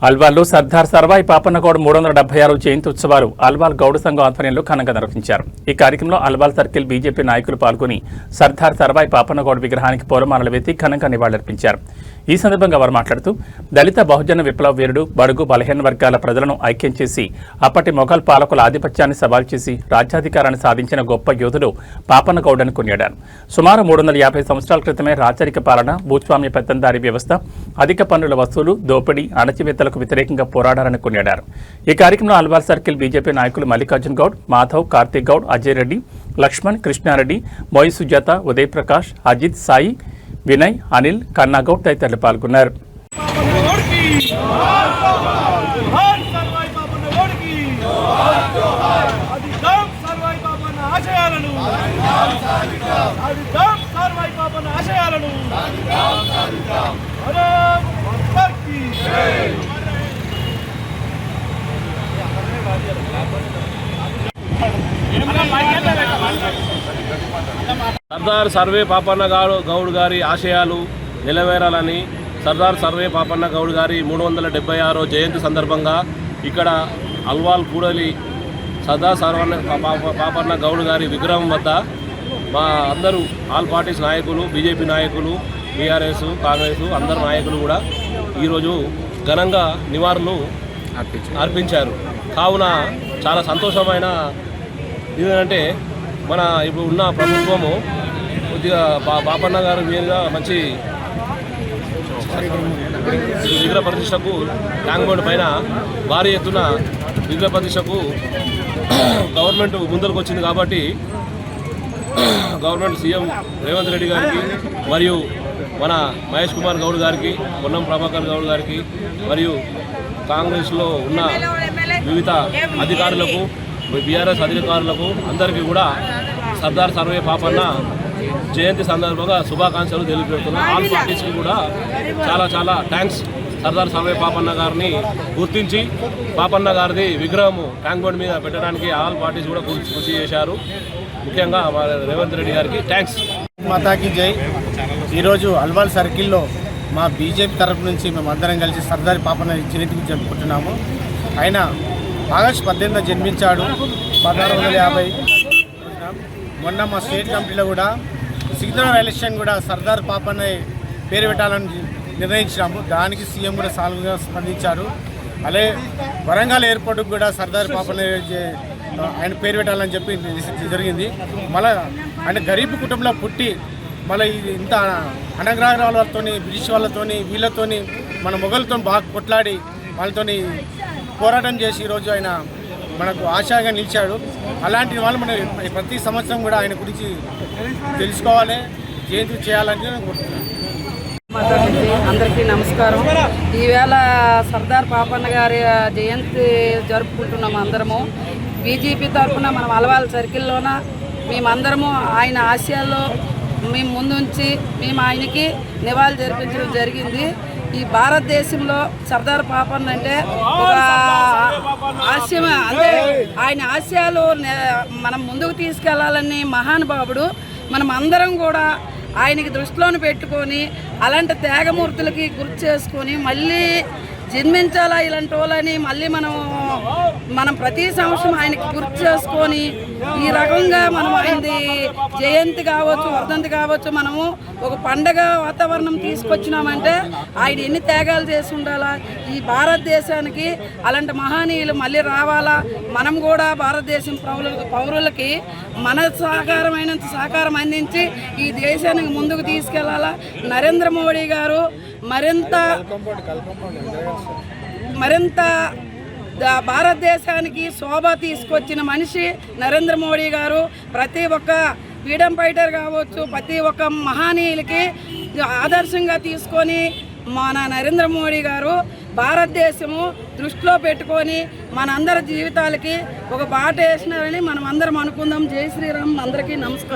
అల్వాల్లో సర్దార్ సర్వాయి పాపన్నగౌడ్ 376 జయంతి ఉత్సవాలు అల్వాల్ గౌడ సంఘం ఆధ్వర్యంలో ఘనంగా నిర్వహించారు. ఈ కార్యక్రమంలో అల్వాల్ సర్కిల్ బీజేపీ నాయకులు పాల్గొని సర్దార్ సర్వాయి పాపన్నగౌడ్ విగ్రహానికి పూలమాలలు వేసి ఘనంగా నివాళులర్పించారు. ఈ సందర్భంగా వారు మాట్లాడుతూ దళిత బహుజన విప్లవ వీరుడు, బడుగు బలహీన వర్గాల ప్రజలను ఐక్యం చేసి అప్పటి మొఘల్ పాలకుల ఆధిపత్యాన్ని సవాల్ చేసి రాజ్యాధికారాన్ని సాధించిన గొప్ప యోధుడు పాపన్నగౌడ్ అని కొనియాడారు. సుమారు 350 సంవత్సరాల క్రితమే రాచరిక పాలన, భూస్వామ్య పెత్తందారీ వ్యవస్థ, అధిక పన్నుల వసూలు, దోపిడీ, అణచివేతలకు వ్యతిరేకంగా పోరాడారని కొనియాడారు. ఈ కార్యక్రమంలో అల్వాల్ సర్కిల్ బీజేపీ నాయకులు మల్లికార్జున్ గౌడ్, మాధవ్, కార్తీక్ గౌడ్, అజయ్ రెడ్డి, లక్ష్మణ్, కృష్ణారెడ్డి, మోయి సుజాత, ఉదయ్ ప్రకాష్, అజిత్, సాయి, వినయ్, అనిల్, కన్నాగౌడ్ తదితరులు పాల్గొన్నారు. సర్దార్ సర్వే పాపన్న గౌడ్ గారి ఆశయాలు నెరవేరాలని సర్దార్ సర్వే పాపన్న గౌడ్ గారి 376వ జయంతి సందర్భంగా ఇక్కడ అల్వాల్ కూడలి సర్దార్ సర్వే పాపన్న గౌడ్ గారి విగ్రహం వద్ద మా అందరూ ఆల్ పార్టీస్ నాయకులు, బీజేపీ నాయకులు, బీఆర్ఎస్, కాంగ్రెస్ అందరు నాయకులు కూడా ఈరోజు ఘనంగా నివాళులు అర్పించారు. కావున చాలా సంతోషమైన ఏంటంటే మన ఇప్పుడు ఉన్న ప్రభుత్వము కొద్దిగా పాపన్న గారి మీద మంచి విగ్రహ ప్రతిష్టకు ట్యాంక్ బండ్ పైన భారీ ఎత్తున విగ్రహ ప్రతిష్టకు గవర్నమెంట్ ముందరకు వచ్చింది. కాబట్టి గవర్నమెంట్ సీఎం రేవంత్ రెడ్డి గారికి మరియు మన మహేష్ కుమార్ గౌడ్ గారికి, పొన్నం ప్రభాకర్ గౌడ్ గారికి మరియు కాంగ్రెస్లో ఉన్న వివిధ అధికారులకు, బీఆర్ఎస్ అధికారులకు అందరికీ కూడా సర్దార్ సర్వే పాపన్న జయంతి సందర్భంగా శుభాకాంక్షలు తెలియజేస్తున్నాం. ఆల్ పార్టీస్కి కూడా చాలా చాలా థ్యాంక్స్. సర్దార్ సర్వే పాపన్న గారిని గుర్తించి పాపన్న గారిది విగ్రహము ట్యాంక్ బండ్ మీద పెట్టడానికి ఆల్ పార్టీస్ కూడా కృషి చేశారు. ముఖ్యంగా రేవంత్ రెడ్డి గారికి థ్యాంక్స్. మాతాకి జై. ఈరోజు అల్వాల్ సర్కిల్లో మా బీజేపీ తరఫు నుంచి మేమందరం కలిసి సర్దార్ పాపన్న జయంతికి జరుపుకుంటున్నాము. ఆయన ఆగస్టు 18 జన్మించాడు. 1650 మొన్న మా స్టేట్ కమిటీలో కూడా సికింద్రాబాద్ ఎలక్షన్ కూడా సర్దార్ పాపన్న పేరు పెట్టాలని నిర్ణయించినాము. దానికి సీఎం కూడా సాల్వ్గా స్పందించారు. అలాగే వరంగల్ ఎయిర్పోర్ట్కి కూడా సర్దార్ పాపన్న ఆయన పేరు పెట్టాలని చెప్పి జరిగింది. మళ్ళీ ఆయన గరీబ్ కుటుంబంలో పుట్టి మళ్ళీ ఇంత అణగ్రహాల వాళ్ళతో, బ్రిటిష్ వాళ్ళతోని, వీళ్ళతోని మన మొఘలుతో బాగా కొట్లాడి వాళ్ళతోని పోరాటం చేసి ఈరోజు ఆయన మనకు ఆశగా నిలిచాడు. అలాంటి వాళ్ళు మనం ప్రతి సంవత్సరం కూడా ఆయన గురించి తెలుసుకోవాలి, జయంతి చేయాలని కోరుతున్నాను. అందరికీ నమస్కారం. ఈవేళ సర్దార్ పాపన్న గారి జయంతి జరుపుకుంటున్నాము అందరము. బీజేపీ తరఫున మనం అల్వాల్ సర్కిల్లోన మేమందరము ఆయన ఆశయాల్లో మేము ముందుంచి మేము ఆయనకి నివాళులు జరిపించడం జరిగింది. ఈ భారతదేశంలో సర్దార్ పాపన్న అంటే ఒక ఆశయం, అంటే ఆయన ఆశయాలు మనం ముందుకు తీసుకెళ్లాలని మహానుభావుడు. మనం అందరం కూడా ఆయనకి దృష్టిలోని పెట్టుకొని అలాంటి త్యాగమూర్తులకి గుర్తు చేసుకొని మళ్ళీ జన్మించాలా ఇలాంటి వాళ్ళని మళ్ళీ మనం ప్రతి సంవత్సరం ఆయనకి గుర్తు చేసుకొని ఈ రకంగా మనం ఆయనది జయంతి కావచ్చు, వర్ధంతి కావచ్చు, మనము ఒక పండగ వాతావరణం తీసుకొచ్చినామంటే ఆయన ఎన్ని త్యాగాలు చేసి ఉండాలా. ఈ భారతదేశానికి అలాంటి మహనీయులు మళ్ళీ రావాలా. మనం కూడా భారతదేశం పౌరులకి మన సహకారమైనంత సహకారం అందించి ఈ దేశానికి ముందుకు తీసుకెళ్లాలా. నరేంద్ర మోడీ గారు మరింత భారతదేశానికి శోభ తీసుకొచ్చిన మనిషి నరేంద్ర మోడీ గారు. ప్రతి ఒక్క ఫ్రీడమ్ ఫైటర్ కావచ్చు, ప్రతి ఒక్క మహనీయులకి ఆదర్శంగా తీసుకొని మన నరేంద్ర మోడీ గారు భారతదేశము దృష్టిలో పెట్టుకొని మనందరి జీవితాలకి ఒక బాట వేసినారని మనం అందరం అనుకుందాం. జై శ్రీరామ్. అందరికీ నమస్కారం.